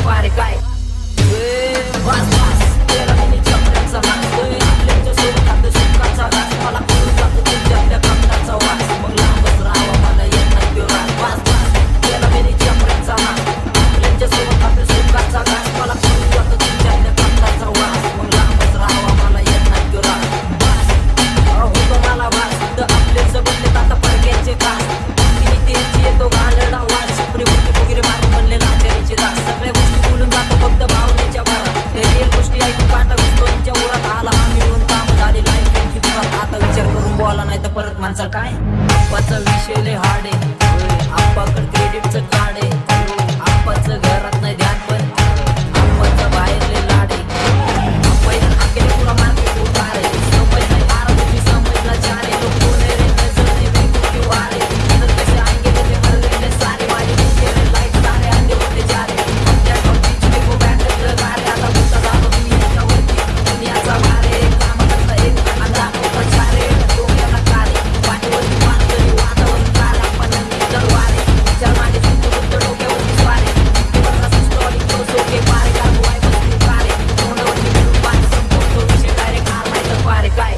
पारे काय वास वास तेरा मिनी चपऱ्याचा नाच आपल्याच्या सोबत आपल्या सुखाचा घास मला कळून जातो तुमच्या कमताचा वास मग लांबच राहावा मला येत नाही तो रास वास वास तेरा मिनी चपऱ्याचा नाच आपल्याच्या सोबत आपल्या सुखाचा घास मला कळून जातो तुमच्या कमताचा वास मग लांबच राहावा मला येत नाही तो रास वास होतो मला वास तर आपले सबंध आता परक्याचे तास तिने त्यांची येतो घालडा वास सुपरी मुठी वगैरे मारून बनले लाचारीचे दास सगळ्या गोष्टी बोलून जातो फक्त भावनेच्या भरात ते रिअल गोष्टी ऐकून काटा घुसतो तुमच्या उरात आला हा मिळून काम झाली लाईफ त्यांची तुरात आता विचार करून बोला नाही तर परत माणसा काय आप्पाचा विषय लय हार्ड आहे आप्पाकडे क्रेडिटचं कार्ड आहे आप्पाचं घरात नाही ध्यान पण आप्पाचा बाहेर लय लाड आहे आप्पा आकेले पुरा मार्केट उतार आहे समज नाही बारा तुझी समजला चार आहे लोक बोले रे नजर ने बेकुटी वार आहे नजर कसे आएंगे ते मरले सारे माझे तेरे लाईट सारे अंधे होते जा रे त्या टॉपची देखो बॅटरी लगा रे आता बुता जातो दुनियाच्या वरती दुनियाचा वारे काम करता एक अंधा प्रचार रे डोक्याला कारे पाठीवरती मानकरी वातावरण काल आपण जलवारे विचार माझे सुद्धा डोक्यावरती स्वारे किंवा स्टॉरी तो सोके पारे का बुवाय बसली कारे तोंडावरती मिळून पाणी संपवतो विषय डायरेक्ट आलाय तर पारे काय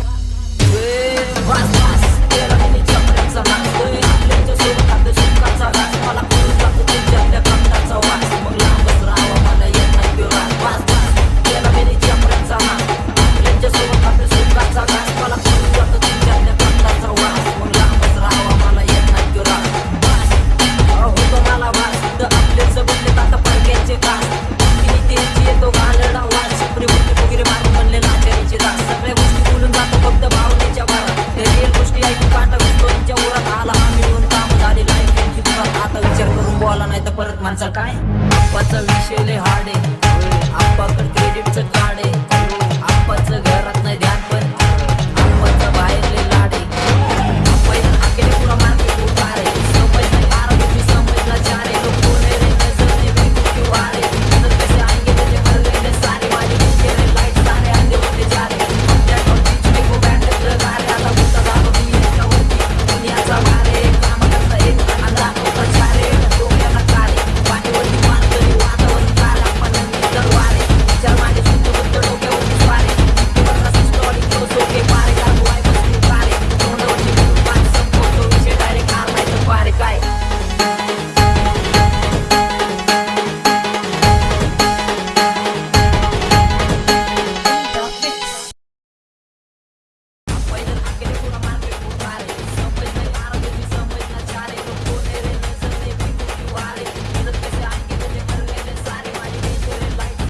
वास वास तेरा मिनी चपऱ्याचा नाच आपल्याच्या सोबत आपल्या सुखाचा घास मला कळून जातो तुमच्या कमताचा वास मग लांबच राहावा मला येत नाही तो रास वास वास तेरा मिनी चपऱ्याचा नाच आपल्याच्या सोबत आपल्या सुखाचा घास मला कळून जातो तुमच्या कमताचा वास मग लांबच राहावा मला येत नाही तो रास वास होतो मला वास तर आपले सबंध आता परक्याचे तास तिने त्यांची येतो घालडा वास सुपरी मुठी वगैरे मारून बनले लाचारीचे दास सगळ्या गोष्टी बोलून जातो फक्त भावनेच्या भरात ते रिअल गोष्टी ऐकून काटा घुसतो तुमच्या उरात आला हा मिळून काम झाली लाईफ त्यांची तुरात आता विचार करून बोला नाही तर परत माणसा काय आप्पाचा विषय लय हार्ड आहे